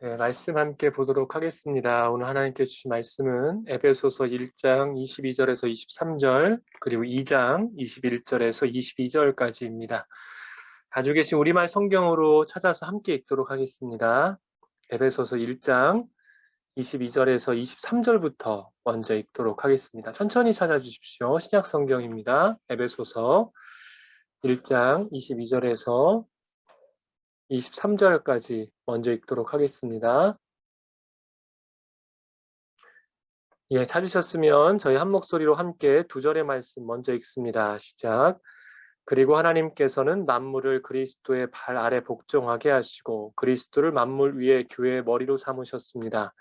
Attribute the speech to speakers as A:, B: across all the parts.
A: 네, 말씀 함께 보도록 하겠습니다. 오늘 하나님께 주신 말씀은 에베소서 1장 22절에서 23절, 그리고 2장 21절에서 22절까지입니다. 가지고 계신 우리말 성경으로 찾아서 함께 읽도록 하겠습니다. 에베소서 1장 22절에서 23절부터 먼저 읽도록 하겠습니다. 천천히 찾아주십시오. 신약 성경입니다. 에베소서 1장 22절에서 23절까지 먼저 읽도록 하겠습니다. 예, 찾으셨으면 저희 한 목소리로 함께 두 절의 말씀 먼저 읽습니다. 시작. 그리고 하나님께서는 만물을 그리스도의 발 아래 복종하게 하시고 그리스도를 만물 위에 교회의 머리로 삼으셨습니다.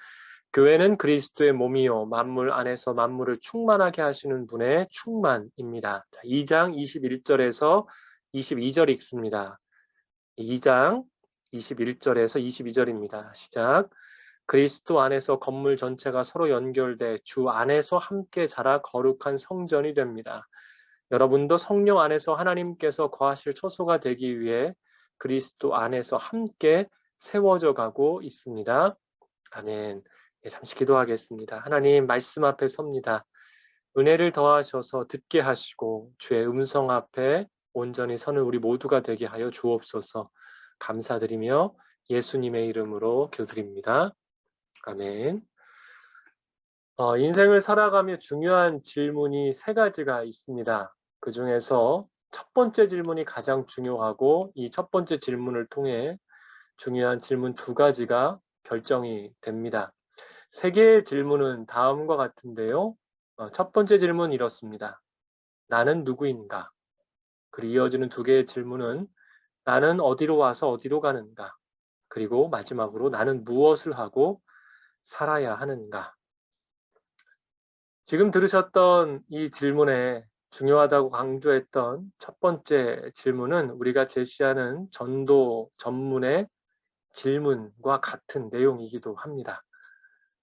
A: 교회는 그리스도의 몸이요 만물 안에서 만물을 충만하게 하시는 분의 충만입니다. 자, 2장 21절에서 22절 읽습니다. 2장 21절에서 22절입니다. 시작. 그리스도 안에서 건물 전체가 서로 연결돼 주 안에서 함께 자라 거룩한 성전이 됩니다. 여러분도 성령 안에서 하나님께서 거하실 처소가 되기 위해 그리스도 안에서 함께 세워져 가고 있습니다. 아멘. 네, 잠시 기도하겠습니다. 하나님 말씀 앞에 섭니다. 은혜를 더하셔서 듣게 하시고 주의 음성 앞에 온전히 서는 우리 모두가 되게 하여 주옵소서. 감사드리며 예수님의 이름으로 기도드립니다. 아멘. 인생을 살아가며 중요한 질문이 세 가지가 있습니다. 그 중에서 첫 번째 질문이 가장 중요하고 이 첫 번째 질문을 통해 중요한 질문 두 가지가 결정이 됩니다. 세 개의 질문은 다음과 같은데요. 첫 번째 질문 이렇습니다. 나는 누구인가? 그리고 이어지는 두 개의 질문은 나는 어디로 와서 어디로 가는가? 그리고 마지막으로 나는 무엇을 하고 살아야 하는가? 지금 들으셨던 이 질문에 중요하다고 강조했던 첫 번째 질문은 우리가 제시하는 전도 전문의 질문과 같은 내용이기도 합니다.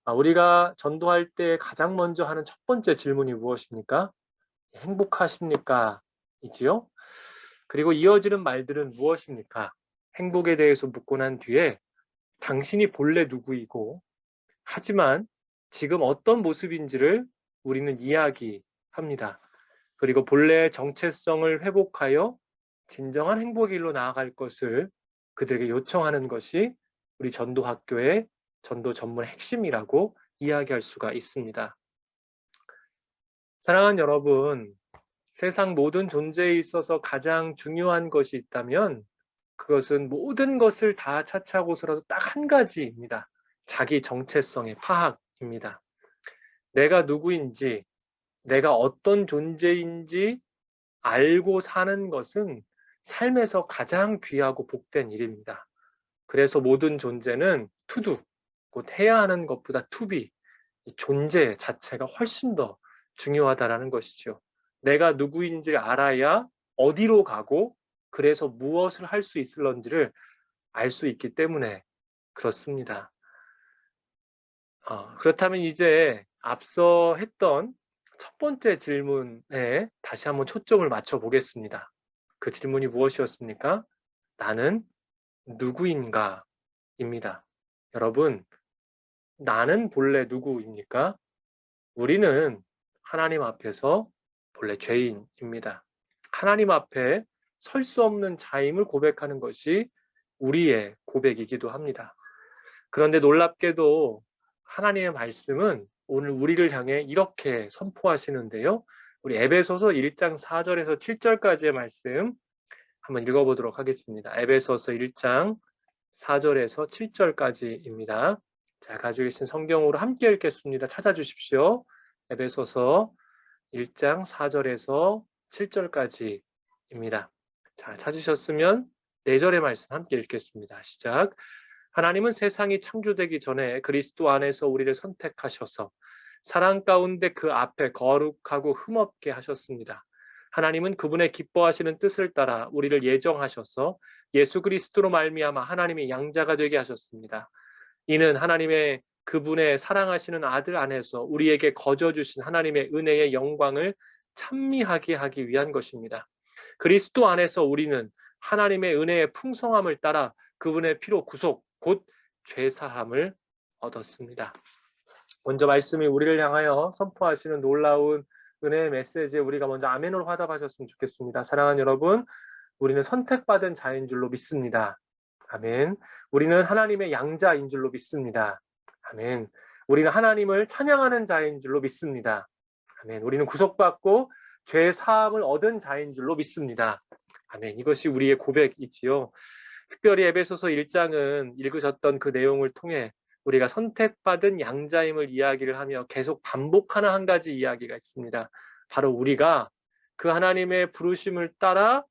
A: 우리가 전도할 때 가장 먼저 하는 첫 번째 질문이 무엇입니까? 행복하십니까? 이지요? 그리고 이어지는 말들은 무엇입니까? 행복에 대해서 묻고 난 뒤에 당신이 본래 누구이고 하지만 지금 어떤 모습인지를 우리는 이야기합니다. 그리고 본래의 정체성을 회복하여 진정한 행복의 길로 나아갈 것을 그들에게 요청하는 것이 우리 전도학교의 전도 전문의 핵심이라고 이야기할 수가 있습니다. 사랑하는 여러분, 세상 모든 존재에 있어서 가장 중요한 것이 있다면 그것은 모든 것을 다 차치하고서라도 딱 한 가지입니다. 자기 정체성의 파악입니다. 내가 누구인지, 내가 어떤 존재인지 알고 사는 것은 삶에서 가장 귀하고 복된 일입니다. 그래서 모든 존재는 to do, 곧 해야 하는 것보다 to be, 존재 자체가 훨씬 더 중요하다는 것이죠. 내가 누구인지 알아야 어디로 가고 그래서 무엇을 할 수 있을런지를 알 수 있기 때문에 그렇습니다. 그렇다면 이제 앞서 했던 첫 번째 질문에 다시 한번 초점을 맞춰 보겠습니다. 그 질문이 무엇이었습니까? 나는 누구인가? 입니다. 여러분, 나는 본래 누구입니까? 우리는 하나님 앞에서 본래 죄인입니다. 하나님 앞에 설 수 없는 자임을 고백하는 것이 우리의 고백이기도 합니다. 그런데 놀랍게도 하나님의 말씀은 오늘 우리를 향해 이렇게 선포하시는데요. 우리 에베소서 1장 4절에서 7절까지의 말씀 한번 읽어보도록 하겠습니다. 에베소서 1장 4절에서 7절까지입니다. 자, 가지고 계신 성경으로 함께 읽겠습니다. 찾아주십시오. 에베소서 1장 4절에서 7절까지입니다. 자, 찾으셨으면 4절의 말씀 함께 읽겠습니다. 시작. 하나님은 세상이 창조되기 전에 그리스도 안에서 우리를 선택하셔서 사랑 가운데 그 앞에 거룩하고 흠없게 하셨습니다. 하나님은 그분의 기뻐하시는 뜻을 따라 우리를 예정하셔서 예수 그리스도로 말미암아 하나님의 양자가 되게 하셨습니다. 이는 하나님의 그분의 사랑하시는 아들 안에서 우리에게 거저 주신 하나님의 은혜의 영광을 찬미하게 하기 위한 것입니다. 그리스도 안에서 우리는 하나님의 은혜의 풍성함을 따라 그분의 피로 구속, 곧 죄사함을 얻었습니다. 먼저 말씀이 우리를 향하여 선포하시는 놀라운 은혜의 메시지에 우리가 먼저 아멘으로 화답하셨으면 좋겠습니다. 사랑하는 여러분, 우리는 선택받은 자인 줄로 믿습니다. 아멘. 우리는 하나님의 양자인 줄로 믿습니다. 아멘. 우리는 하나님을 찬양하는 자인 줄로 믿습니다. 아멘. 우리는 구속받고 죄 사함을 얻은 자인 줄로 믿습니다. 아멘. 이것이 우리의 고백이지요. 특별히 에베소서 1장은 읽으셨던 그 내용을 통해 우리가 선택받은 양자임을 이야기를 하며 계속 반복하는 한 가지 이야기가 있습니다. 바로 우리가 그 하나님의 부르심을 따라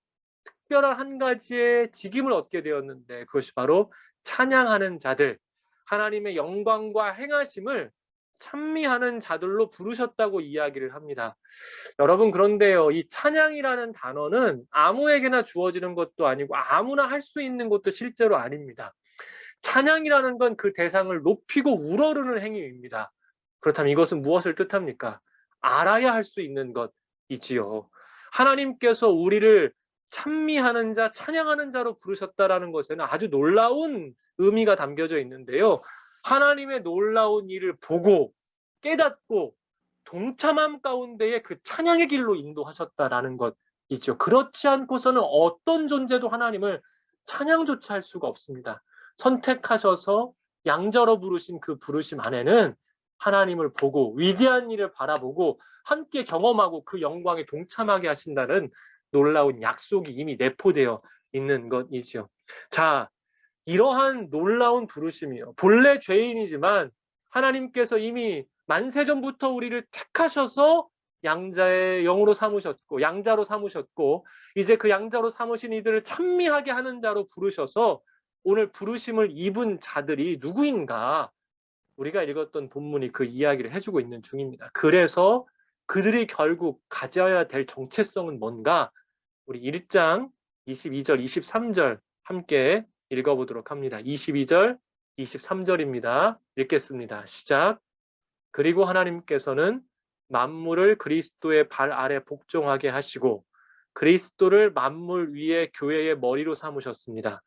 A: 특별한 한 가지의 직임을 얻게 되었는데, 그것이 바로 찬양하는 자들, 하나님의 영광과 행하심을 찬미하는 자들로 부르셨다고 이야기를 합니다. 여러분, 그런데요, 이 찬양이라는 단어는 아무에게나 주어지는 것도 아니고 아무나 할 수 있는 것도 실제로 아닙니다. 찬양이라는 건 그 대상을 높이고 우러르는 행위입니다. 그렇다면 이것은 무엇을 뜻합니까? 알아야 할 수 있는 것이지요. 하나님께서 우리를 찬미하는 자, 찬양하는 자로 부르셨다라는 것에는 아주 놀라운 의미가 담겨져 있는데요. 하나님의 놀라운 일을 보고 깨닫고 동참함 가운데에 그 찬양의 길로 인도하셨다라는 것이죠. 그렇지 않고서는 어떤 존재도 하나님을 찬양조차 할 수가 없습니다. 선택하셔서 양자로 부르신 그 부르심 안에는 하나님을 보고 위대한 일을 바라보고 함께 경험하고 그 영광에 동참하게 하신다는 놀라운 약속이 이미 내포되어 있는 것이죠. 자, 이러한 놀라운 부르심이요. 본래 죄인이지만 하나님께서 이미 만세전부터 우리를 택하셔서 양자의 영으로 삼으셨고 양자로 삼으셨고 이제 그 양자로 삼으신 이들을 찬미하게 하는 자로 부르셔서 오늘 부르심을 입은 자들이 누구인가? 우리가 읽었던 본문이 그 이야기를 해주고 있는 중입니다. 그래서 그들이 결국 가져야 될 정체성은 뭔가? 우리 1장 22절, 23절 함께 읽어보도록 합니다. 22절, 23절입니다. 읽겠습니다. 시작. 그리고 하나님께서는 만물을 그리스도의 발 아래 복종하게 하시고 그리스도를 만물 위에 교회의 머리로 삼으셨습니다.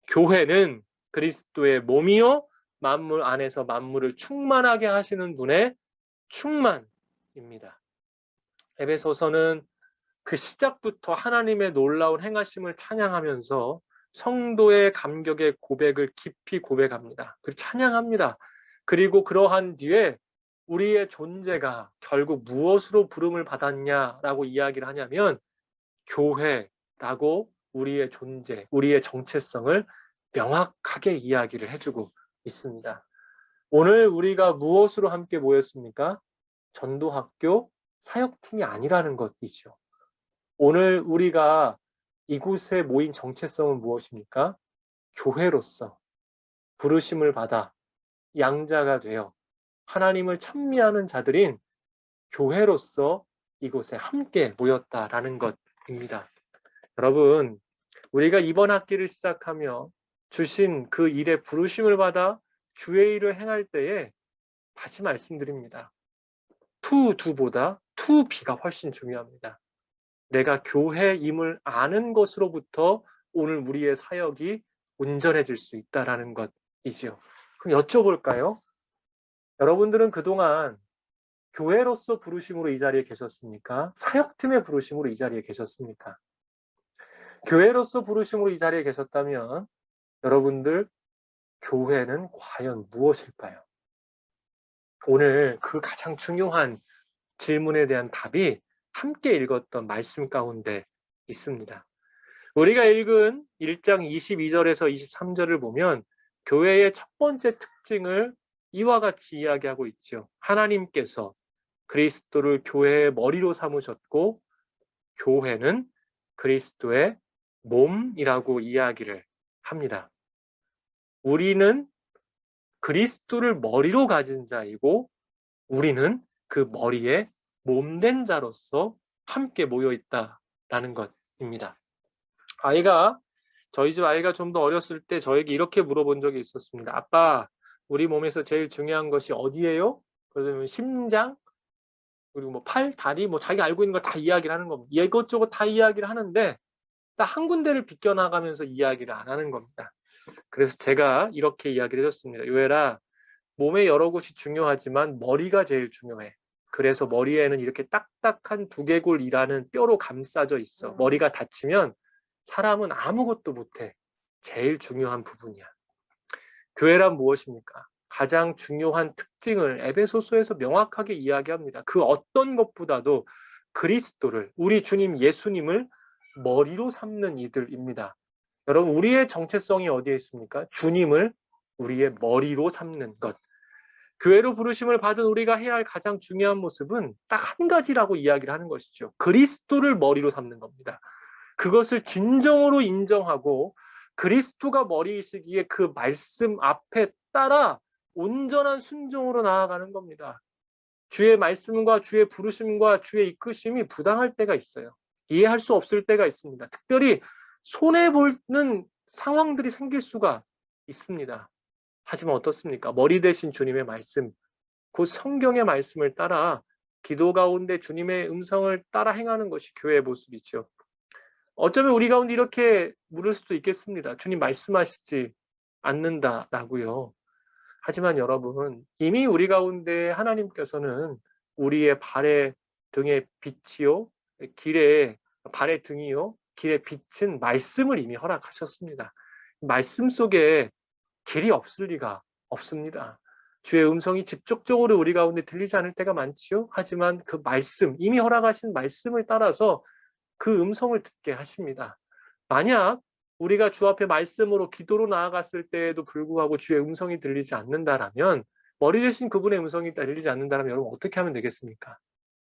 A: 교회는 그리스도의 몸이요 만물 안에서 만물을 충만하게 하시는 분의 충만입니다. 에베소서는 그 시작부터 하나님의 놀라운 행하심을 찬양하면서 성도의 감격의 고백을 깊이 고백합니다. 그리고 찬양합니다. 그리고 그러한 뒤에 우리의 존재가 결국 무엇으로 부름을 받았냐라고 이야기를 하냐면 교회라고 우리의 존재, 우리의 정체성을 명확하게 이야기를 해주고 있습니다. 오늘 우리가 무엇으로 함께 모였습니까? 전도학교 사역팀이 아니라는 것이죠. 오늘 우리가 이곳에 모인 정체성은 무엇입니까? 교회로서 부르심을 받아 양자가 되어 하나님을 찬미하는 자들인 교회로서 이곳에 함께 모였다라는 것입니다. 여러분, 우리가 이번 학기를 시작하며 주신 그 일에 부르심을 받아 주의 일을 행할 때에 다시 말씀드립니다. to do보다 to be가 훨씬 중요합니다. 내가 교회임을 아는 것으로부터 오늘 우리의 사역이 온전해질 수 있다는 것이지요. 그럼 여쭤볼까요? 여러분들은 그동안 교회로서 부르심으로 이 자리에 계셨습니까? 사역팀의 부르심으로 이 자리에 계셨습니까? 교회로서 부르심으로 이 자리에 계셨다면 여러분들 교회는 과연 무엇일까요? 오늘 그 가장 중요한 질문에 대한 답이 함께 읽었던 말씀 가운데 있습니다. 우리가 읽은 1장 22절에서 23절을 보면 교회의 첫 번째 특징을 이와 같이 이야기하고 있죠. 하나님께서 그리스도를 교회의 머리로 삼으셨고 교회는 그리스도의 몸이라고 이야기를 합니다. 우리는 그리스도를 머리로 가진 자이고 우리는 그 머리에 몸된 자로서 함께 모여 있다라는 것입니다. 저희 집 아이가 좀 더 어렸을 때 저에게 이렇게 물어본 적이 있었습니다. 아빠, 우리 몸에서 제일 중요한 것이 어디예요? 그러면 심장, 그리고 뭐 팔, 다리, 뭐 자기가 알고 있는 거 다 이야기를 하는 겁니다. 이것저것 다 이야기를 하는데 딱 한 군데를 비껴나가면서 이야기를 안 하는 겁니다. 그래서 제가 이렇게 이야기를 해줬습니다. 요엘아, 몸의 여러 곳이 중요하지만 머리가 제일 중요해. 그래서 머리에는 이렇게 딱딱한 두개골이라는 뼈로 감싸져 있어. 머리가 다치면 사람은 아무것도 못해. 제일 중요한 부분이야. 교회란 무엇입니까? 가장 중요한 특징을 에베소서에서 명확하게 이야기합니다. 그 어떤 것보다도 그리스도를, 우리 주님 예수님을 머리로 삼는 이들입니다. 여러분, 우리의 정체성이 어디에 있습니까? 주님을 우리의 머리로 삼는 것. 교회로 부르심을 받은 우리가 해야 할 가장 중요한 모습은 딱 한 가지라고 이야기를 하는 것이죠. 그리스도를 머리로 삼는 겁니다. 그것을 진정으로 인정하고 그리스도가 머리이시기에 그 말씀 앞에 따라 온전한 순종으로 나아가는 겁니다. 주의 말씀과 주의 부르심과 주의 이끄심이 부당할 때가 있어요. 이해할 수 없을 때가 있습니다. 특별히 손해보는 상황들이 생길 수가 있습니다. 하지만 어떻습니까? 머리 대신 주님의 말씀, 그 성경의 말씀을 따라 기도 가운데 주님의 음성을 따라 행하는 것이 교회의 모습이죠. 어쩌면 우리 가운데 이렇게 물을 수도 있겠습니다. 주님 말씀하시지 않는다라고요. 하지만 여러분, 이미 우리 가운데 하나님께서는 우리의 발의 등의 빛이요, 길의 발의 등이요, 길의 빛은 말씀을 이미 허락하셨습니다. 말씀 속에 길이 없을 리가 없습니다. 주의 음성이 직접적으로 우리 가운데 들리지 않을 때가 많지요. 하지만 그 말씀, 이미 허락하신 말씀을 따라서 그 음성을 듣게 하십니다. 만약 우리가 주 앞에 말씀으로 기도로 나아갔을 때에도 불구하고 주의 음성이 들리지 않는다라면, 머리 대신 그분의 음성이 들리지 않는다라면 여러분 어떻게 하면 되겠습니까?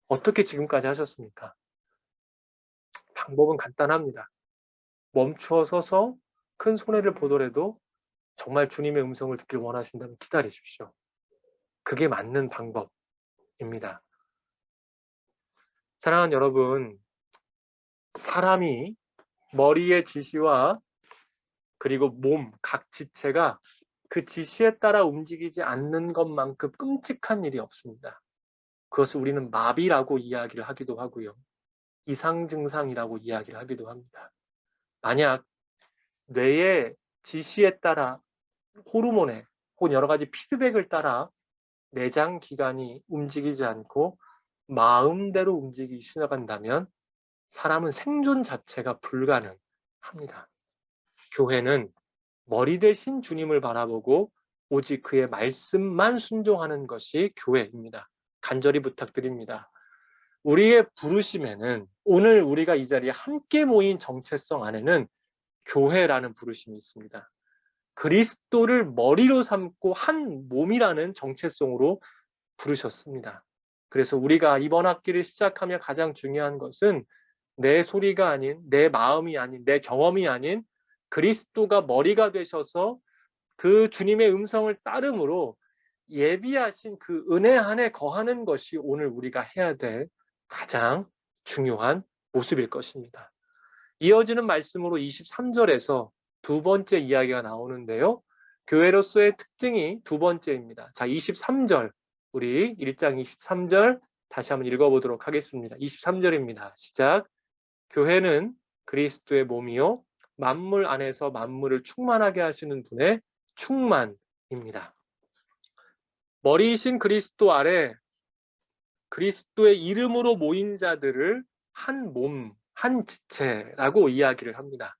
A: 어떻게 지금까지 하셨습니까? 방법은 간단합니다. 멈추어 서서 큰 손해를 보더라도 정말 주님의 음성을 듣길 원하신다면 기다리십시오. 그게 맞는 방법입니다. 사랑하는 여러분, 사람이 머리의 지시와 그리고 몸, 각 지체가 그 지시에 따라 움직이지 않는 것만큼 끔찍한 일이 없습니다. 그것을 우리는 마비라고 이야기를 하기도 하고요. 이상 증상이라고 이야기를 하기도 합니다. 만약 뇌의 지시에 따라 호르몬에 혹은 여러 가지 피드백을 따라 내장 기관이 움직이지 않고 마음대로 움직이기 시작한다면 사람은 생존 자체가 불가능합니다. 교회는 머리 대신 주님을 바라보고 오직 그의 말씀만 순종하는 것이 교회입니다. 간절히 부탁드립니다. 우리의 부르심에는, 오늘 우리가 이 자리에 함께 모인 정체성 안에는 교회라는 부르심이 있습니다. 그리스도를 머리로 삼고 한 몸이라는 정체성으로 부르셨습니다. 그래서 우리가 이번 학기를 시작하며 가장 중요한 것은 내 소리가 아닌, 내 마음이 아닌, 내 경험이 아닌 그리스도가 머리가 되셔서 그 주님의 음성을 따름으로 예비하신 그 은혜 안에 거하는 것이 오늘 우리가 해야 될 가장 중요한 모습일 것입니다. 이어지는 말씀으로 23절에서 두 번째 이야기가 나오는데요. 교회로서의 특징이 두 번째입니다. 자, 23절, 우리 1장 23절 다시 한번 읽어보도록 하겠습니다. 23절입니다. 시작. 교회는 그리스도의 몸이요 만물 안에서 만물을 충만하게 하시는 분의 충만입니다. 머리이신 그리스도 아래 그리스도의 이름으로 모인 자들을 한 몸, 한 지체라고 이야기를 합니다.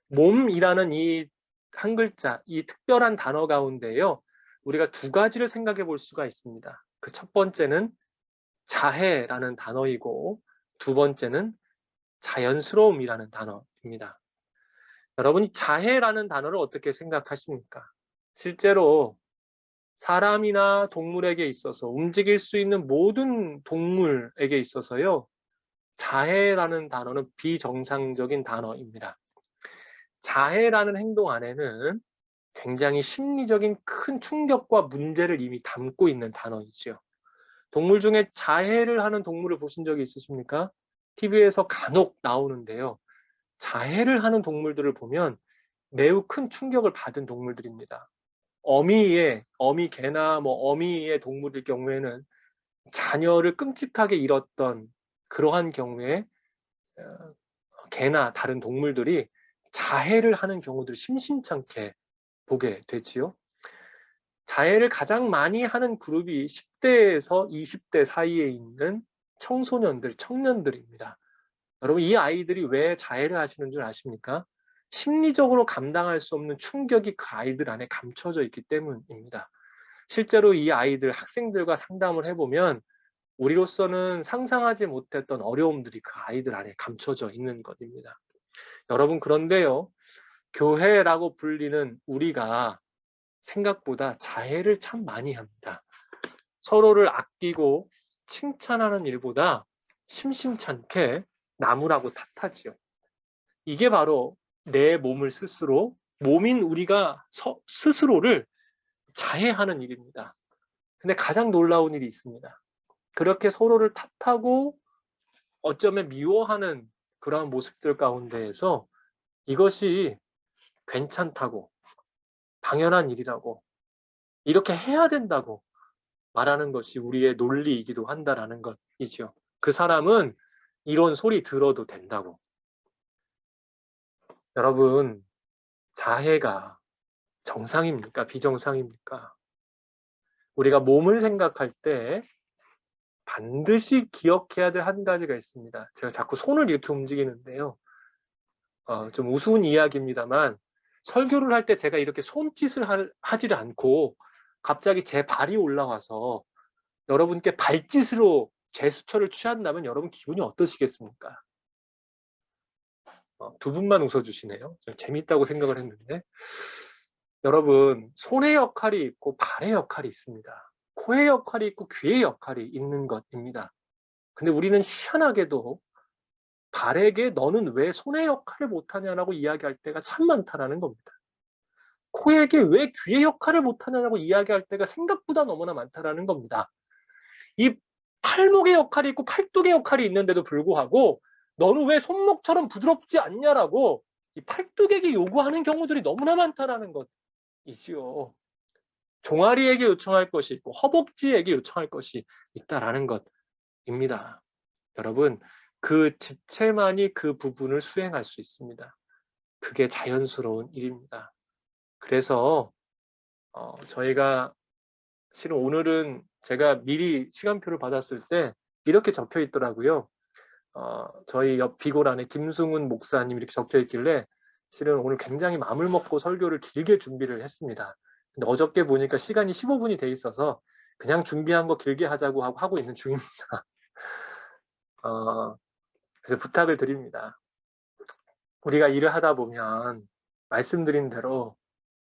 A: 몸이라는 이 한 글자, 이 특별한 단어 가운데요, 우리가 두 가지를 생각해 볼 수가 있습니다. 그 첫 번째는 자해라는 단어이고 두 번째는 자연스러움이라는 단어입니다. 여러분이 자해라는 단어를 어떻게 생각하십니까? 실제로 사람이나 동물에게 있어서, 움직일 수 있는 모든 동물에게 있어서요, 자해라는 단어는 비정상적인 단어입니다. 자해라는 행동 안에는 굉장히 심리적인 큰 충격과 문제를 이미 담고 있는 단어이죠. 동물 중에 자해를 하는 동물을 보신 적이 있으십니까? TV에서 간혹 나오는데요. 자해를 하는 동물들을 보면 매우 큰 충격을 받은 동물들입니다. 어미 개나 어미의 동물일 경우에는 자녀를 끔찍하게 잃었던 그러한 경우에 개나 다른 동물들이 자해를 하는 경우들이 심심찮게 보게 되지요. 자해를 가장 많이 하는 그룹이 10대에서 20대 사이에 있는 청소년들, 청년들입니다. 여러분, 이 아이들이 왜 자해를 하시는 줄 아십니까? 심리적으로 감당할 수 없는 충격이 그 아이들 안에 감춰져 있기 때문입니다. 실제로 이 아이들, 학생들과 상담을 해보면 우리로서는 상상하지 못했던 어려움들이 그 아이들 안에 감춰져 있는 것입니다. 여러분, 그런데요, 교회라고 불리는 우리가 생각보다 자해를 참 많이 합니다. 서로를 아끼고 칭찬하는 일보다 심심찮게 나무라고 탓하지요. 이게 바로 내 몸을 스스로, 몸인 우리가 스스로를 자해하는 일입니다. 근데 가장 놀라운 일이 있습니다. 그렇게 서로를 탓하고 어쩌면 미워하는 그러한 모습들 가운데에서 이것이 괜찮다고, 당연한 일이라고, 이렇게 해야 된다고 말하는 것이 우리의 논리이기도 한다라는 것이죠. 그 사람은 이런 소리 들어도 된다고. 여러분, 자해가 정상입니까? 비정상입니까? 우리가 몸을 생각할 때 반드시 기억해야 될 한 가지가 있습니다. 제가 자꾸 손을 이렇게 움직이는데요. 좀 우스운 이야기입니다만 설교를 할 때 제가 이렇게 손짓을 하지를 않고 갑자기 제 발이 올라와서 여러분께 발짓으로 제스처를 취한다면 여러분 기분이 어떠시겠습니까? 두 분만 웃어주시네요. 재밌다고 생각을 했는데 여러분, 손의 역할이 있고 발의 역할이 있습니다. 코의 역할이 있고 귀의 역할이 있는 것입니다. 근데 우리는 희한하게도 발에게 너는 왜 손의 역할을 못하냐라고 이야기할 때가 참 많다라는 겁니다. 코에게 왜 귀의 역할을 못하냐라고 이야기할 때가 생각보다 너무나 많다라는 겁니다. 이 팔목의 역할이 있고 팔뚝의 역할이 있는데도 불구하고 너는 왜 손목처럼 부드럽지 않냐라고 이 팔뚝에게 요구하는 경우들이 너무나 많다라는 것이지요. 종아리에게 요청할 것이 있고 허벅지에게 요청할 것이 있다라는 것입니다. 여러분, 그 지체만이 그 부분을 수행할 수 있습니다. 그게 자연스러운 일입니다. 그래서 저희가 실은 오늘은 제가 미리 시간표를 받았을 때 이렇게 적혀 있더라고요. 저희 옆 비고란에 김승훈 목사님 이렇게 적혀 있길래 실은 오늘 굉장히 마음을 먹고 설교를 길게 준비를 했습니다. 근데 어저께 보니까 시간이 15분이 돼 있어서 그냥 준비한 거 길게 하자고 하고 있는 중입니다. 그래서 부탁을 드립니다. 우리가 일을 하다 보면 말씀드린 대로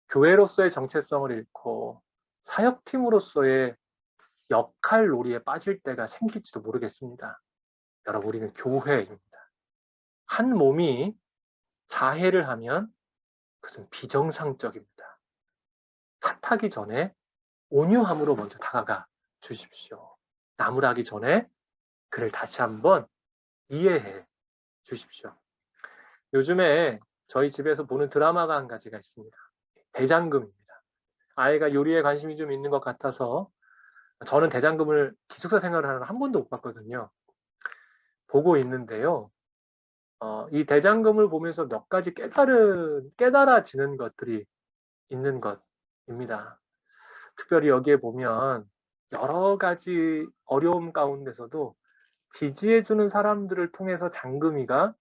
A: 교회로서의 정체성을 잃고 사역팀으로서의 역할 놀이에 빠질 때가 생길지도 모르겠습니다. 여러분, 우리는 교회입니다. 한 몸이 자해를 하면 그것은 비정상적입니다. 탓하기 전에 온유함으로 먼저 다가가 주십시오. 나무라기 전에 그를 다시 한번 이해해 주십시오. 요즘에 저희 집에서 보는 드라마가 한 가지가 있습니다. 대장금입니다. 아이가 요리에 관심이 좀 있는 것 같아서 저는 대장금을 기숙사 생활을 하는 한 번도 못 봤거든요. 보고 있는데요. 이 대장금을 보면서 몇 가지 깨달아지는 것들이 있는 것입니다. 특별히 여기에 보면 여러 가지 어려움 가운데서도 지지해주는 사람들을 통해서 장금이가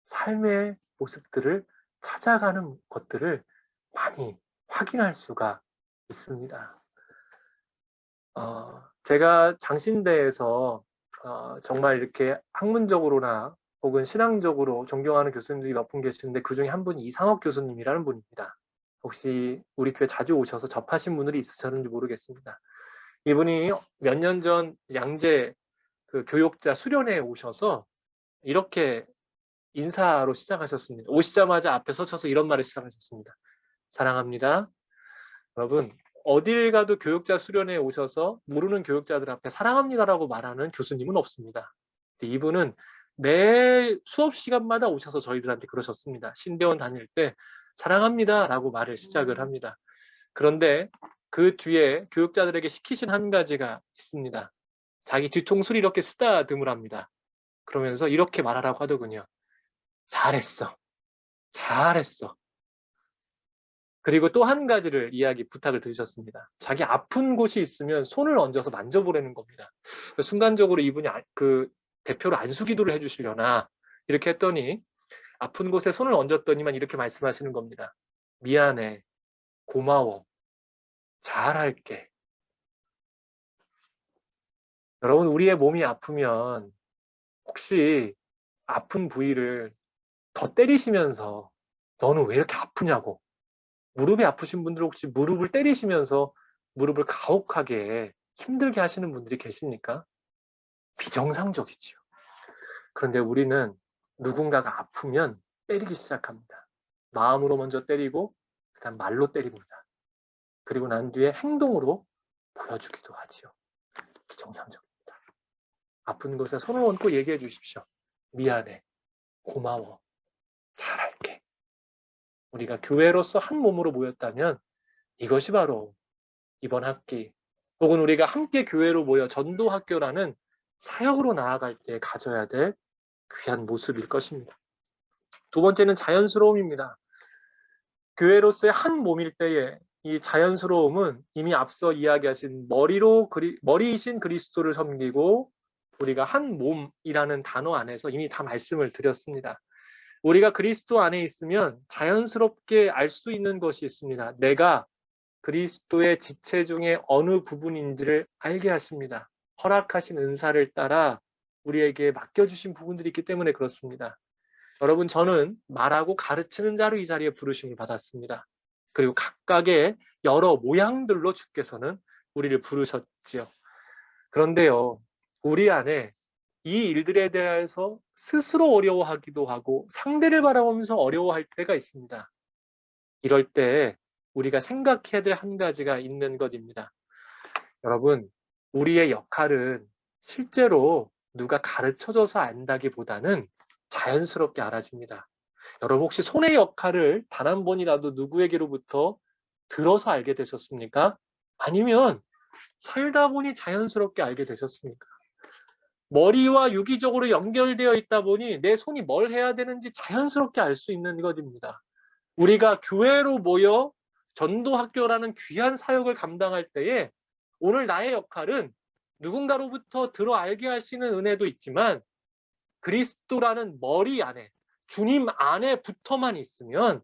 A: 삶의 모습들을 찾아가는 것들을 많이 확인할 수가 있습니다. 제가 장신대에서 정말 이렇게 학문적으로나 혹은 신앙적으로 존경하는 교수님들이 몇 분 계시는데 그중에 한 분이 이상옥 교수님이라는 분입니다. 혹시 우리 교회 자주 오셔서 접하신 분들이 있으셨는지 모르겠습니다. 이분이 몇 년 전 양재 그 교육자 수련회에 오셔서 이렇게 인사로 시작하셨습니다. 오시자마자 앞에 서셔서 이런 말을 시작하셨습니다. 사랑합니다. 여러분, 어딜 가도 교육자 수련회에 오셔서 모르는 교육자들 앞에 사랑합니다라고 말하는 교수님은 없습니다. 이분은 매 수업 시간마다 오셔서 저희들한테 그러셨습니다. 신대원 다닐 때 사랑합니다라고 말을 시작을 합니다. 그런데 그 뒤에 교육자들에게 시키신 한 가지가 있습니다. 자기 뒤통수를 이렇게 쓰다듬으랍니다. 그러면서 이렇게 말하라고 하더군요. 잘했어. 잘했어. 그리고 또 한 가지를 부탁을 드리셨습니다. 자기 아픈 곳이 있으면 손을 얹어서 만져보라는 겁니다. 순간적으로 이분이 그 대표로 안수기도를 해주시려나 이렇게 했더니 아픈 곳에 손을 얹었더니만 이렇게 말씀하시는 겁니다. 미안해, 고마워, 잘할게. 여러분, 우리의 몸이 아프면 혹시 아픈 부위를 더 때리시면서 너는 왜 이렇게 아프냐고, 무릎이 아프신 분들 혹시 무릎을 때리시면서 무릎을 가혹하게 힘들게 하시는 분들이 계십니까? 비정상적이지요. 그런데 우리는 누군가가 아프면 때리기 시작합니다. 마음으로 먼저 때리고 그다음 말로 때립니다. 그리고 난 뒤에 행동으로 보여주기도 하지요. 비정상적입니다. 아픈 곳에 손을 얹고 얘기해 주십시오. 미안해, 고마워, 잘할게. 우리가 교회로서 한 몸으로 모였다면 이것이 바로 이번 학기 혹은 우리가 함께 교회로 모여 전도학교라는 사역으로 나아갈 때 가져야 될 귀한 모습일 것입니다. 두 번째는 자연스러움입니다. 교회로서의 한 몸일 때에 이 자연스러움은 이미 앞서 이야기하신 머리이신 그리스도를 섬기고 우리가 한 몸이라는 단어 안에서 이미 다 말씀을 드렸습니다. 우리가 그리스도 안에 있으면 자연스럽게 알 수 있는 것이 있습니다. 내가 그리스도의 지체 중에 어느 부분인지를 알게 하십니다. 허락하신 은사를 따라 우리에게 맡겨주신 부분들이 있기 때문에 그렇습니다. 여러분, 저는 말하고 가르치는 자로 이 자리에 부르심을 받았습니다. 그리고 각각의 여러 모양들로 주께서는 우리를 부르셨지요. 그런데요, 우리 안에 이 일들에 대해서 스스로 어려워하기도 하고 상대를 바라보면서 어려워할 때가 있습니다. 이럴 때 우리가 생각해야 될 한 가지가 있는 것입니다. 여러분, 우리의 역할은 실제로 누가 가르쳐줘서 안다기보다는 자연스럽게 알아집니다. 여러분, 혹시 손의 역할을 단 한 번이라도 누구에게로부터 들어서 알게 되셨습니까? 아니면 살다 보니 자연스럽게 알게 되셨습니까? 머리와 유기적으로 연결되어 있다 보니 내 손이 뭘 해야 되는지 자연스럽게 알 수 있는 것입니다. 우리가 교회로 모여 전도학교라는 귀한 사역을 감당할 때에 오늘 나의 역할은 누군가로부터 들어 알게 하시는 은혜도 있지만 그리스도라는 머리 안에, 주님 안에 붙어만 있으면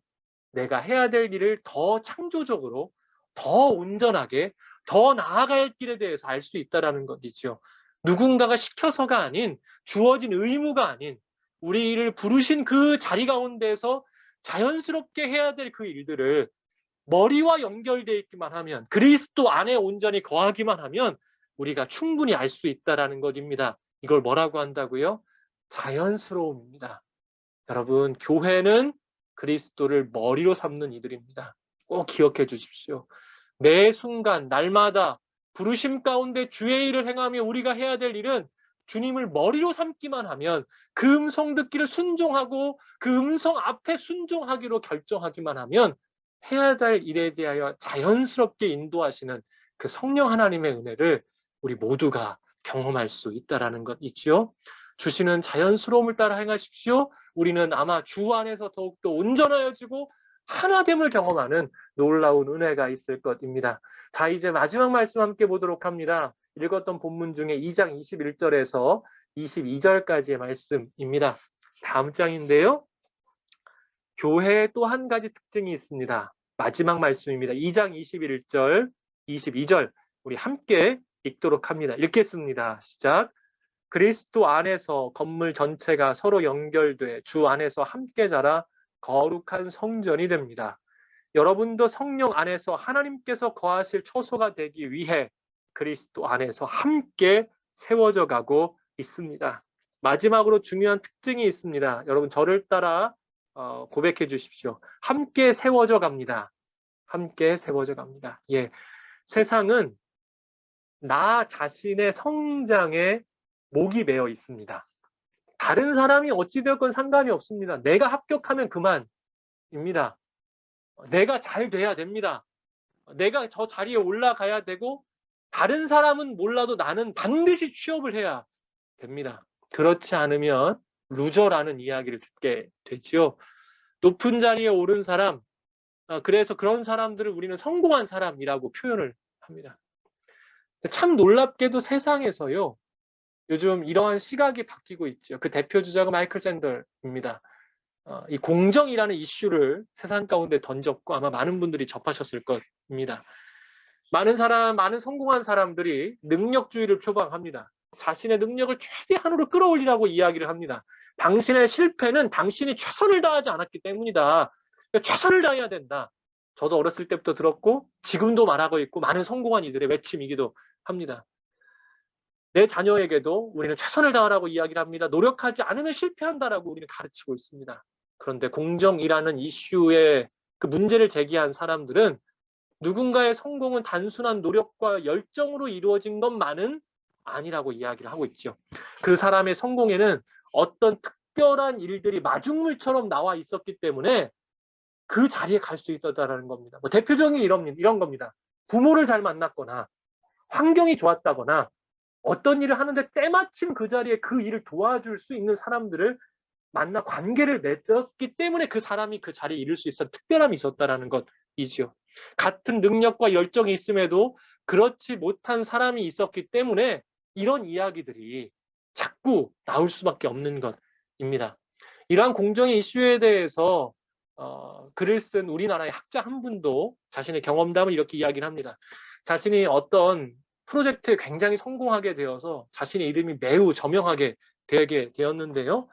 A: 내가 해야 될 일을 더 창조적으로, 더 온전하게, 더 나아갈 길에 대해서 알 수 있다는 것이죠. 누군가가 시켜서가 아닌, 주어진 의무가 아닌 우리를 부르신 그 자리 가운데서 자연스럽게 해야 될 그 일들을 머리와 연결되어 있기만 하면, 그리스도 안에 온전히 거하기만 하면 우리가 충분히 알 수 있다는 것입니다. 이걸 뭐라고 한다고요? 자연스러움입니다. 여러분, 교회는 그리스도를 머리로 삼는 이들입니다. 꼭 기억해 주십시오. 매 순간 날마다 부르심 가운데 주의 일을 행하며 우리가 해야 될 일은 주님을 머리로 삼기만 하면 그 음성 듣기를 순종하고 그 음성 앞에 순종하기로 결정하기만 하면 해야 될 일에 대하여 자연스럽게 인도하시는 그 성령 하나님의 은혜를 우리 모두가 경험할 수 있다는 것 있지요. 주시는 자연스러움을 따라 행하십시오. 우리는 아마 주 안에서 더욱더 온전하여지고 하나됨을 경험하는 놀라운 은혜가 있을 것입니다. 자, 이제 마지막 말씀 함께 보도록 합니다. 읽었던 본문 중에 2장 21절에서 22절까지의 말씀입니다. 다음 장인데요. 교회에 또 한 가지 특징이 있습니다. 마지막 말씀입니다. 2장 21절, 22절 우리 함께 읽도록 합니다. 읽겠습니다. 시작. 그리스도 안에서 건물 전체가 서로 연결돼 주 안에서 함께 자라 거룩한 성전이 됩니다. 여러분도 성령 안에서 하나님께서 거하실 처소가 되기 위해 그리스도 안에서 함께 세워져 가고 있습니다. 마지막으로 중요한 특징이 있습니다. 여러분 저를 따라 고백해 주십시오. 함께 세워져 갑니다. 함께 세워져 갑니다. 예, 세상은 나 자신의 성장에 목이 매어 있습니다. 다른 사람이 어찌되었건 상관이 없습니다. 내가 합격하면 그만입니다. 내가 잘 돼야 됩니다. 내가 저 자리에 올라가야 되고 다른 사람은 몰라도 나는 반드시 취업을 해야 됩니다. 그렇지 않으면 루저라는 이야기를 듣게 되지요. 높은 자리에 오른 사람, 그래서 그런 사람들을 우리는 성공한 사람이라고 표현을 합니다. 참 놀랍게도 세상에서요. 요즘 이러한 시각이 바뀌고 있죠. 그 대표 주자가 마이클 샌델입니다. 이 공정이라는 이슈를 세상 가운데 던졌고 아마 많은 분들이 접하셨을 겁니다. 많은 성공한 사람들이 능력주의를 표방합니다. 자신의 능력을 최대한으로 끌어올리라고 이야기를 합니다. 당신의 실패는 당신이 최선을 다하지 않았기 때문이다. 그러니까 최선을 다해야 된다. 저도 어렸을 때부터 들었고 지금도 말하고 있고 많은 성공한 이들의 외침이기도 합니다. 내 자녀에게도 우리는 최선을 다하라고 이야기를 합니다. 노력하지 않으면 실패한다라고 우리는 가르치고 있습니다. 그런데 공정이라는 이슈에 그 문제를 제기한 사람들은 누군가의 성공은 단순한 노력과 열정으로 이루어진 것만은 아니라고 이야기를 하고 있죠. 그 사람의 성공에는 어떤 특별한 일들이 마중물처럼 나와 있었기 때문에 그 자리에 갈 수 있었다는 겁니다. 대표적인 이런 겁니다. 부모를 잘 만났거나 환경이 좋았다거나 어떤 일을 하는데 때마침 그 자리에 그 일을 도와줄 수 있는 사람들을 만나 관계를 맺었기 때문에 그 사람이 그 자리에 이룰 수 있어 특별함이 있었다는 것이죠. 같은 능력과 열정이 있음에도 그렇지 못한 사람이 있었기 때문에 이런 이야기들이 자꾸 나올 수밖에 없는 것입니다. 이러한 공정의 이슈에 대해서 글을 쓴 우리나라의 학자 한 분도 자신의 경험담을 이렇게 이야기를 합니다. 자신이 어떤 프로젝트에 굉장히 성공하게 되어서 자신의 이름이 매우 저명하게 되게 되었는데요.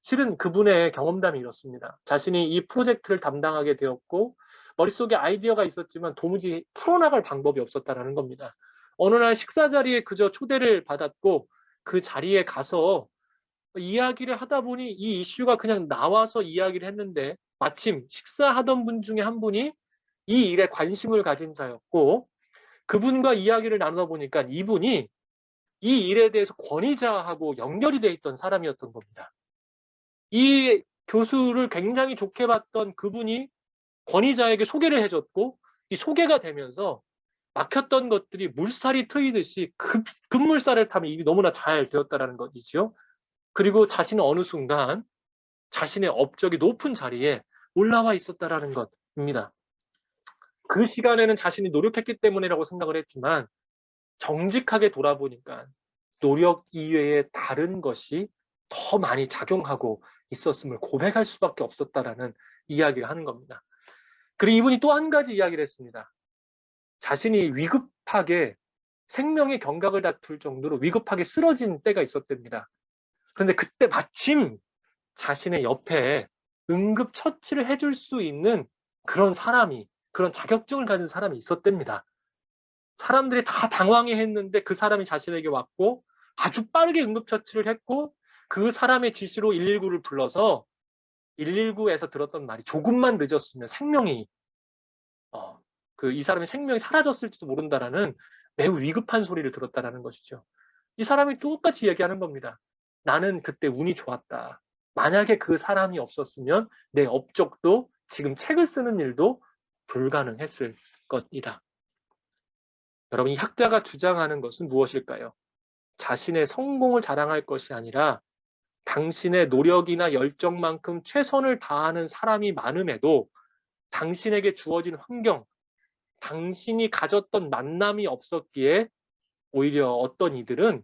A: 실은 그분의 경험담이 이렇습니다. 자신이 이 프로젝트를 담당하게 되었고 머릿속에 아이디어가 있었지만 도무지 풀어나갈 방법이 없었다는 겁니다. 어느 날 식사 자리에 그저 초대를 받았고 그 자리에 가서 이야기를 하다 보니 이 이슈가 그냥 나와서 이야기를 했는데 마침 식사하던 분 중에 한 분이 이 일에 관심을 가진 자였고 그분과 이야기를 나누다 보니까 이분이 이 일에 대해서 권위자하고 연결이 돼 있던 사람이었던 겁니다. 이 교수를 굉장히 좋게 봤던 그분이 권위자에게 소개를 해줬고 이 소개가 되면서 막혔던 것들이 물살이 트이듯이 급물살을 타면 일이 너무나 잘 되었다는 것이죠. 그리고 자신은 어느 순간 자신의 업적이 높은 자리에 올라와 있었다는 것입니다. 그 시간에는 자신이 노력했기 때문이라고 생각을 했지만 정직하게 돌아보니까 노력 이외에 다른 것이 더 많이 작용하고 있었음을 고백할 수밖에 없었다라는 이야기를 하는 겁니다. 그리고 이분이 또 한 가지 이야기를 했습니다. 자신이 위급하게 생명의 경각을 다툴 정도로 위급하게 쓰러진 때가 있었답니다. 그런데 그때 마침 자신의 옆에 응급처치를 해줄 수 있는 그런 사람이, 그런 자격증을 가진 사람이 있었답니다. 사람들이 다 당황해했는데 그 사람이 자신에게 왔고 아주 빠르게 응급처치를 했고 그 사람의 지시로 119를 불러서 119에서 들었던 말이 조금만 늦었으면 생명이 이 사람의 생명이 사라졌을지도 모른다라는 매우 위급한 소리를 들었다라는 것이죠. 이 사람이 똑같이 얘기하는 겁니다. 나는 그때 운이 좋았다. 만약에 그 사람이 없었으면 내 업적도 지금 책을 쓰는 일도 불가능했을 것이다. 여러분, 이 학자가 주장하는 것은 무엇일까요? 자신의 성공을 자랑할 것이 아니라 당신의 노력이나 열정만큼 최선을 다하는 사람이 많음에도 당신에게 주어진 환경, 당신이 가졌던 만남이 없었기에 오히려 어떤 이들은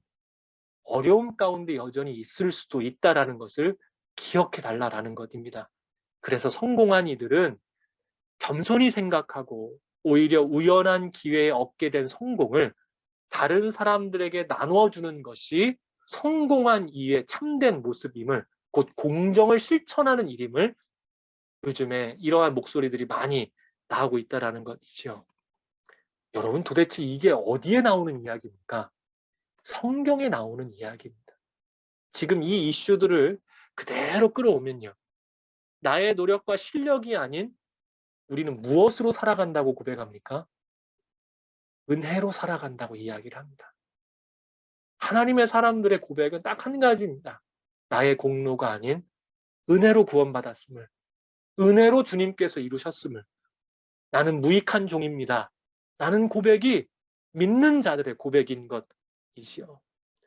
A: 어려움 가운데 여전히 있을 수도 있다는 것을 기억해 달라는 것입니다. 그래서 성공한 이들은 겸손히 생각하고 오히려 우연한 기회에 얻게 된 성공을 다른 사람들에게 나누어주는 것이 성공한 이의 참된 모습임을, 곧 공정을 실천하는 일임을 요즘에 이러한 목소리들이 많이 나오고 있다는 것이죠. 여러분, 도대체 이게 어디에 나오는 이야기입니까? 성경에 나오는 이야기입니다. 지금 이 이슈들을 그대로 끌어오면요. 나의 노력과 실력이 아닌 우리는 무엇으로 살아간다고 고백합니까? 은혜로 살아간다고 이야기를 합니다. 하나님의 사람들의 고백은 딱 한 가지입니다. 나의 공로가 아닌 은혜로 구원받았음을, 은혜로 주님께서 이루셨음을, 나는 무익한 종입니다. 라는 고백이 믿는 자들의 고백인 것이지요.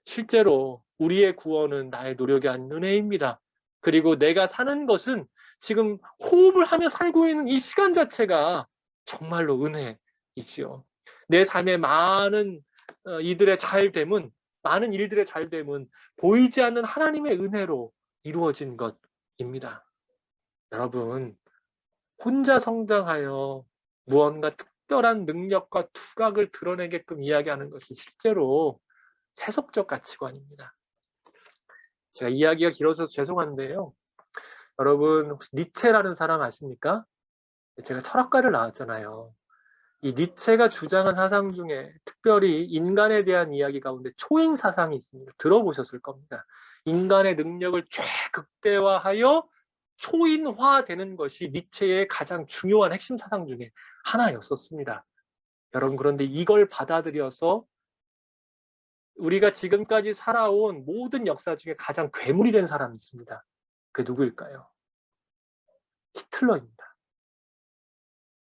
A: 실제로 우리의 구원은 나의 노력이 아닌 은혜입니다. 그리고 내가 사는 것은 지금 호흡을 하며 살고 있는 이 시간 자체가 정말로 은혜이지요. 내 삶의 많은 이들의 잘됨은, 많은 일들의 잘됨은 보이지 않는 하나님의 은혜로 이루어진 것입니다. 여러분, 혼자 성장하여 무언가 특별한 능력과 두각을 드러내게끔 이야기하는 것은 실제로 세속적 가치관입니다. 제가 이야기가 길어져서 죄송한데요. 여러분, 혹시 니체라는 사람 아십니까? 제가 철학가를 나왔잖아요. 이 니체가 주장한 사상 중에 특별히 인간에 대한 이야기 가운데 초인 사상이 있습니다. 들어보셨을 겁니다. 인간의 능력을 최극대화하여 초인화되는 것이 니체의 가장 중요한 핵심 사상 중에 하나였었습니다. 여러분, 그런데 이걸 받아들여서 우리가 지금까지 살아온 모든 역사 중에 가장 괴물이 된 사람이 있습니다. 그게 누구일까요? 히틀러입니다.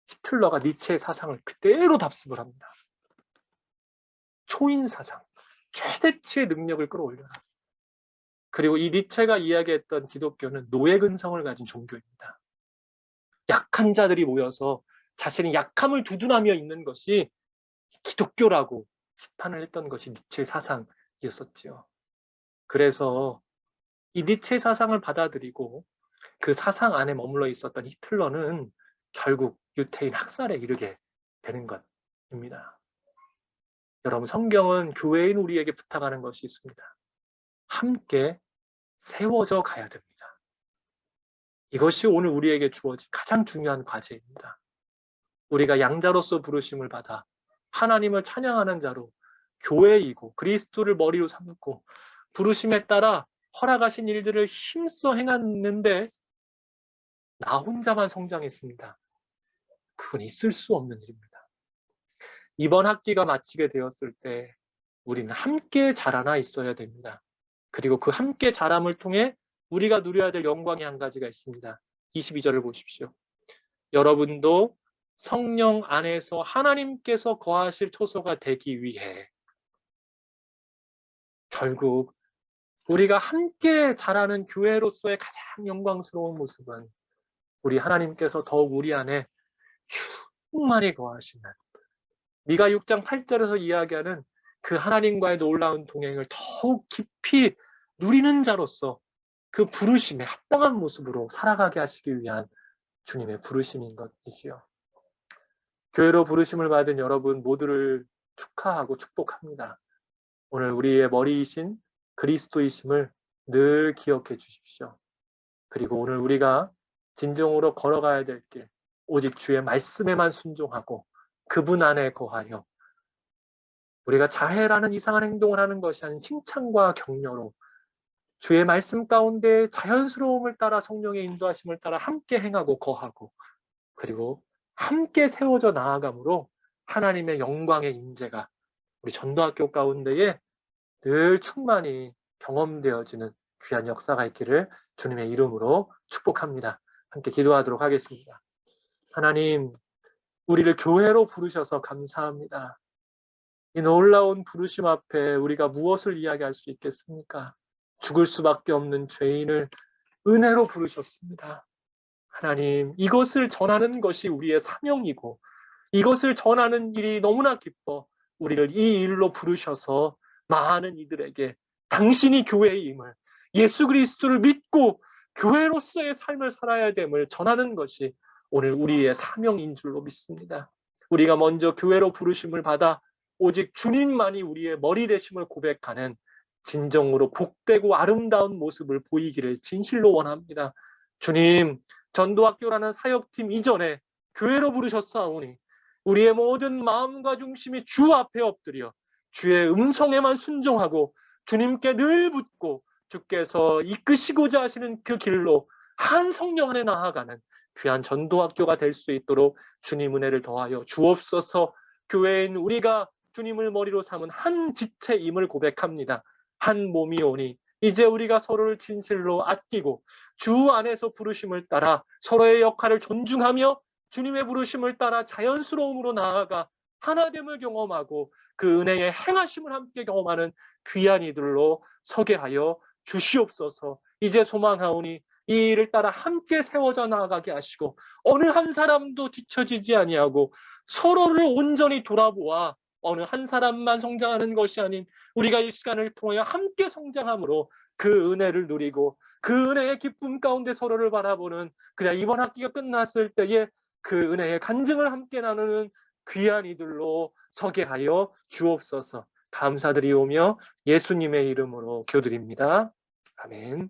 A: 히틀러가 니체의 사상을 그대로 답습을 합니다. 초인 사상, 최대치의 능력을 끌어올려라. 그리고 이 니체가 이야기했던 기독교는 노예 근성을 가진 종교입니다. 약한 자들이 모여서 자신의 약함을 두둔하며 있는 것이 기독교라고 비판을 했던 것이 니체의 사상이었었지요. 그래서 이 니체의 사상을 받아들이고 그 사상 안에 머물러 있었던 히틀러는 결국 유태인 학살에 이르게 되는 것입니다. 여러분, 성경은 교회인 우리에게 부탁하는 것이 있습니다. 함께 세워져 가야 됩니다. 이것이 오늘 우리에게 주어진 가장 중요한 과제입니다. 우리가 양자로서 부르심을 받아 하나님을 찬양하는 자로 교회이고 그리스도를 머리로 삼고 부르심에 따라 허락하신 일들을 힘써 행했는데 나 혼자만 성장했습니다. 그건 있을 수 없는 일입니다. 이번 학기가 마치게 되었을 때 우리는 함께 자라나 있어야 됩니다. 그리고 그 함께 자람을 통해 우리가 누려야 될 영광이 한 가지가 있습니다. 22절을 보십시오. 여러분도 성령 안에서 하나님께서 거하실 초소가 되기 위해 결국 우리가 함께 자라는 교회로서의 가장 영광스러운 모습은 우리 하나님께서 더욱 우리 안에 충만히 거하시는 미가 6장 8절에서 이야기하는 그 하나님과의 놀라운 동행을 더욱 깊이 누리는 자로서 그 부르심에 합당한 모습으로 살아가게 하시기 위한 주님의 부르심인 것이지요. 교회로 부르심을 받은 여러분 모두를 축하하고 축복합니다. 오늘 우리의 머리이신 그리스도이심을 늘 기억해 주십시오. 그리고 오늘 우리가 진정으로 걸어가야 될 길, 오직 주의 말씀에만 순종하고 그분 안에 거하여 우리가 자해라는 이상한 행동을 하는 것이 아닌 칭찬과 격려로 주의 말씀 가운데 자연스러움을 따라 성령의 인도하심을 따라 함께 행하고 거하고 그리고 함께 세워져 나아감으로 하나님의 영광의 임재가 우리 전도학교 가운데에 늘 충만히 경험되어지는 귀한 역사가 있기를 주님의 이름으로 축복합니다. 함께 기도하도록 하겠습니다. 하나님, 우리를 교회로 부르셔서 감사합니다. 이 놀라운 부르심 앞에 우리가 무엇을 이야기할 수 있겠습니까? 죽을 수밖에 없는 죄인을 은혜로 부르셨습니다. 하나님, 이것을 전하는 것이 우리의 사명이고 이것을 전하는 일이 너무나 기뻐 우리를 이 일로 부르셔서 많은 이들에게 당신이 교회임을, 예수 그리스도를 믿고 교회로서의 삶을 살아야 됨을 전하는 것이 오늘 우리의 사명인 줄로 믿습니다. 우리가 먼저 교회로 부르심을 받아 오직 주님만이 우리의 머리 되심을 고백하는 진정으로 복되고 아름다운 모습을 보이기를 진실로 원합니다. 주님, 전도학교라는 사역팀 이전에 교회로 부르셨사오니 우리의 모든 마음과 중심이 주 앞에 엎드려 주의 음성에만 순종하고 주님께 늘 붙고 주께서 이끄시고자 하시는 그 길로 한 성령 안에 나아가는 귀한 전도학교가 될 수 있도록 주님 은혜를 더하여 주옵소서. 교회인 우리가 주님을 머리로 삼은 한 지체임을 고백합니다. 한 몸이오니 이제 우리가 서로를 진실로 아끼고 주 안에서 부르심을 따라 서로의 역할을 존중하며 주님의 부르심을 따라 자연스러움으로 나아가 하나됨을 경험하고 그 은혜의 행하심을 함께 경험하는 귀한 이들로 서게 하여 주시옵소서. 이제 소망하오니 이 일을 따라 함께 세워져 나아가게 하시고 어느 한 사람도 뒤처지지 아니하고 서로를 온전히 돌아보아 어느 한 사람만 성장하는 것이 아닌 우리가 이 시간을 통하여 함께 성장함으로 그 은혜를 누리고 그 은혜의 기쁨 가운데 서로를 바라보는, 그냥 이번 학기가 끝났을 때에 그 은혜의 간증을 함께 나누는 귀한 이들로 서게 하여 주옵소서. 감사드리오며 예수님의 이름으로 기도드립니다. 아멘.